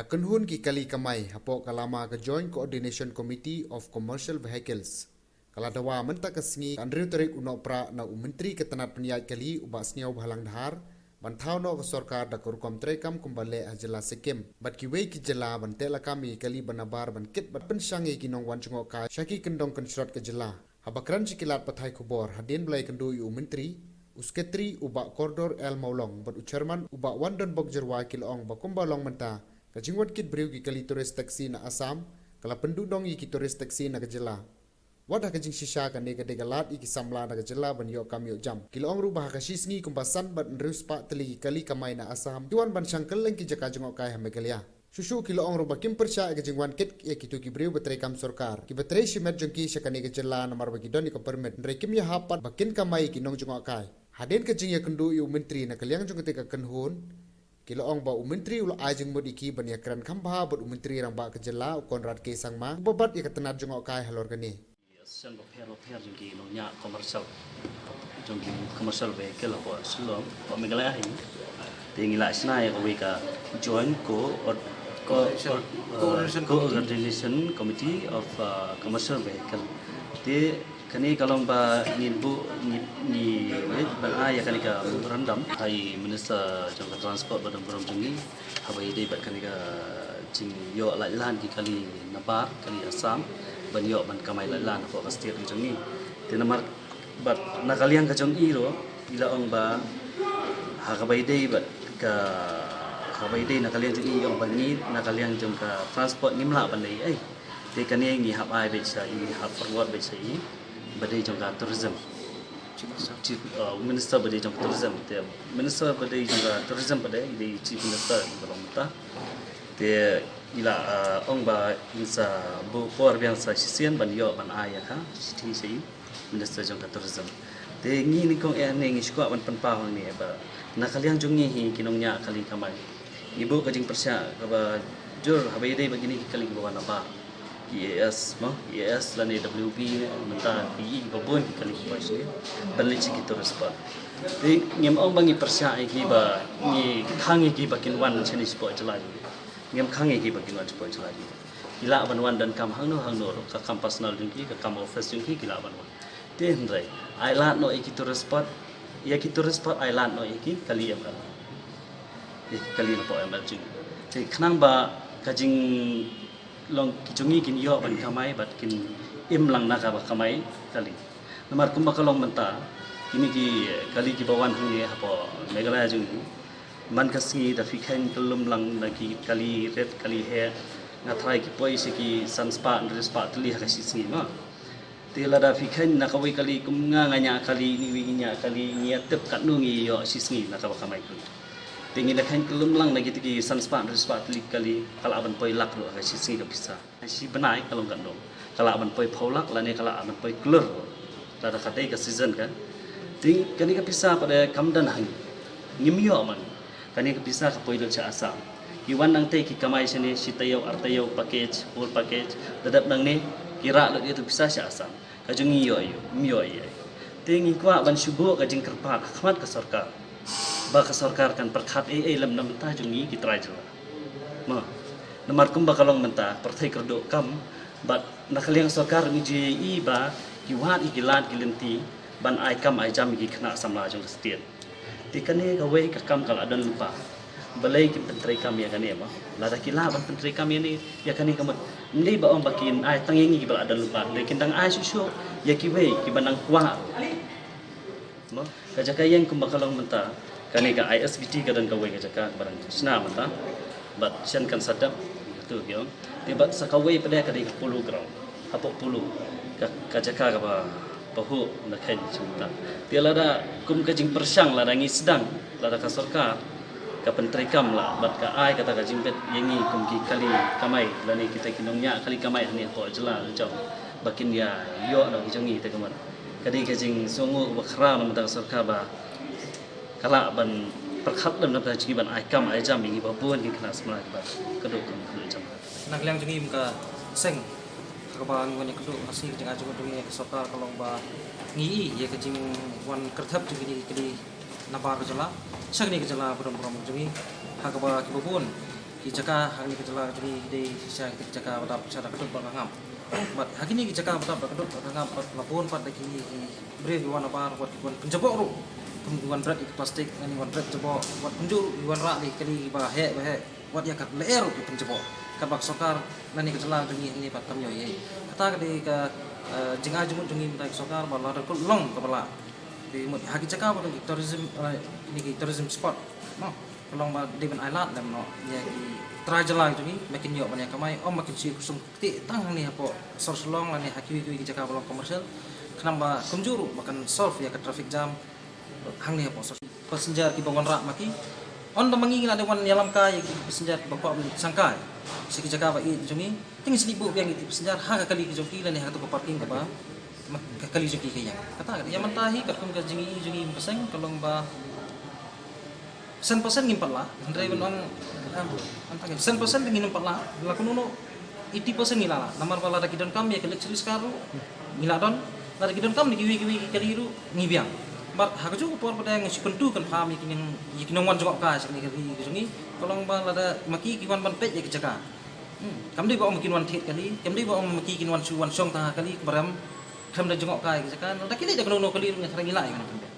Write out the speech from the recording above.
Kakenhun ki kali kamai hapo kalama ke Joint Coordination Committee of Commercial Vehicles. Kaladawa menta kesengi Andrew Tarik unopra na Menteri Ketenat Peniat kali ubak seniau bahalang dahar bantau no ke sorkar da kurkom trekam kumbale ajela sekem. Bat kiwei ki jela bantela kami kali banabar ban kit bat pensangi kinong wan chungok ka syaki kendong kensrat ke jela. Habakran sikilat pathai kubor hadin belai kendu yu menteri usketri ubak koridor El Maulong bat ucerman ubak wandon bogjerwa kilong bakumbalong menta kajingwat kit beriu ki kali turis taksi na Asam kala pendudong ki turis taksi na kejela. Wadah kajing shisha kan nega galat iki samla na kejela ban yo kam yo jam. Kilong rubah kasisngi kumpasan bat nrus pak teli kali kamai na Asam. Tuan ban sangkeleng ki jaka jengok kai hamegalia. Susu kilong rubah kim persya ke jingwan kit ya kitu ki beriu betre kam sorkar. Ki betre shimet jengki syakane kejela na marba ki doni ko permit. Nre kim ya hapat bakin kamai ki nong jengok kai. Hadin kajing ya kendu yu menteri na kaliang jeng ketika kenhun kilo ong ba menteri ula ajeng mod iki ban yakran khamba bot menteri rang ba kejela konrad ke sangma bobat ya ketenat jengok kai halor kani sen ba pher jengki no nya commercial jengki commercial vehicle ko silom ko megala hi tingila sna ya ko ka join coordination committee of commercial vehicle te kani kalong ba ninbu ni ba ya kani ka randam hai minister jong transport badam borom jengi habai dei bat kani ka jing yo la lan ki kali nabar kali Asam ban yo ban kamai la lan ko state jengi te namar bat na kaliang ka jong i ro ila ong ba ha habai dei bat ka habai dei na kaliang jengi ong bangi na kaliang jong ka transport nimla ban dei ai te kani ngi hab ai be sa i hab forward be sa i badai jongka tourism chief minister badai jongka tourism te minister badai jongka tourism badai di chief minister beromta te ila ong ba insa bu por biang sa sisian ban yo ban aya ka ti sei minister jongka tourism te ngi ni kong ne ngi skwa ban panpa hong ni ba na kaliang jongi hi kinongnya kali kamai ibu kajing persya ba jur habai dei begini kali bawa napa EAS dan AWB mentah PE babon kali kuas ni balik sikit terus pak. Jadi ngem ong bangi persya iki ba ni khang iki bakin wan chani sport jelai. Ngem khang iki bakin wan sport jelai. Gila ban wan dan kam hang no ka kam personal jengki ka kam office jengki gila ban wan. Te hendrai island no iki terus sport ya ki terus sport island no iki kali am kali. Kali no po am jeng. Jadi khnang ba kajing long kijungi kin yo ban kamai bat kin lang naka ba kamai kali namar kumba kalong menta kini ki kali ki bawan hangi hapo megala jung man kasngi da fikhain kelum lang na ki kali red kali he na thai ki poi se ki sanspa ndrespa tli ha kasi singi ma te la da fikhain na kawai kali kum nga nganya kali ni wi nya kali nya tep kat nu ngi yo sisngi na ka ba kamai kun tingin na kain kelum lang na gitu ki sanspa ndrespa tli kali kala ban poi lak ro kasi singi ka bisa si benai kalau kan dong kala ban poi phaulak la ne kala ban poi klur la da khatai ka season kan ting kani ka bisa pada kamdan hang ngimyo man kani ka bisa ka poi do cha Asam iwan nang te ki kamai sene si tayo artayo package full package dadap nang ne kira lo itu bisa cha Asam ka jungi yo myo ye ting kwa ban subo ka jing kerpat khmat ka sarkar ba ka sarkar kan perkhat lam nam ta jungi ki trai jela ma namar kum bakalong menta perthai kerdo kam bat nakaliang sarkar ni ji ba kiwat ikilat kilenti ban ai kam ai jam gi khna samla jong state tikane ka wei ka kam kala dan lupa balai ki pentrai kam ya kane ma la da kila ban pentrai kam ni ya kane kam ndi ba om bakin ai tangengi ki bala dan lupa lekin dang ai susu ya ki wei ki banang kwa ma ka jaka yang kum bakalong menta kane ka ISBT ka dan ka wei ka jaka barang sna menta bat sian kan sadap tu yo tiba sakawai pada ka di 10 gram apa 10 ka jaka ka ba bahu na khain cinta tiala da kum ka jing persang la dangi sedang la da ka sarkar ka pentri kam la bat ka ai kata ka jimbet yengi kum ki kali kamai la ni kita kinongnya kali kamai ni po jela jong bakin ya yo na ki jongi te kaman kadi ka jing songo ba khra na mata sarkar ba kala ban perkhat lam na ji ban ai kam ai jam ngi ba bon ki kna smala ba keduk kum jam nak liang jengi ka seng ka ba ngoni keduk hasi jeng aju dungi ka sarkar kalong ba ngi ye ka jing wan kerthap jengi kedi nabar jala sagni ka jala borom jengi ha ka ba ki babon Kijaka hari kejala jadi di saya kijaka pada cara kedut berangam. But hari ni kijaka pada kedut berangam lapun pada kini beri wan apa buat wan penjebok ru. Wan berat itu plastik ni wan berat jebok buat penjuru wan rak di kali bahaya buat ya kat leer di penjebok. Kabak sokar nani kejala jadi ini pat kamyo ye. Kata kali ke jengah jemut jengin tak sokar bala ada long kepala. Di hari kijaka pada tourism spot. No. Kalau di island dan no ya trajala itu ni makin yok banyak kamai makin sih kusum ti tang ni apa source long ni haki itu jaka balong komersial kenapa kunjuru makan solve ya ke traffic jam hang ni apa passenger ki bangun rak maki on da mangi ada wan yalam ka ya passenger bapak sangkai si jaka ba i jumi ting selibu yang itu passenger ha kali ki joki lan ha tu parking ka ba kali joki kaya kata ya mantahi kat kun ka jingi pasang kalau ba 100% ngimpat lah, driver orang antang 100% ngimpat lah, laku nuno 80% ngila lah. Namar pala lagi don kam ya kelek celis karu, ngila don, lagi don kam ni kiwi kaliru ngibiang. Bar hak juga por pada yang si pentu kan paham yakin wan jogok ka sekali kali jungi, kalau bal ada maki kiwan ban pet ya kejaka. Kam dia bawa makin wan tit kali, kam dia bawa maki kiwan su wan song tah kali baram, kam dah jogok ka kejaka. Lagi dia kan nuno kaliru yang serang ngila ya kan.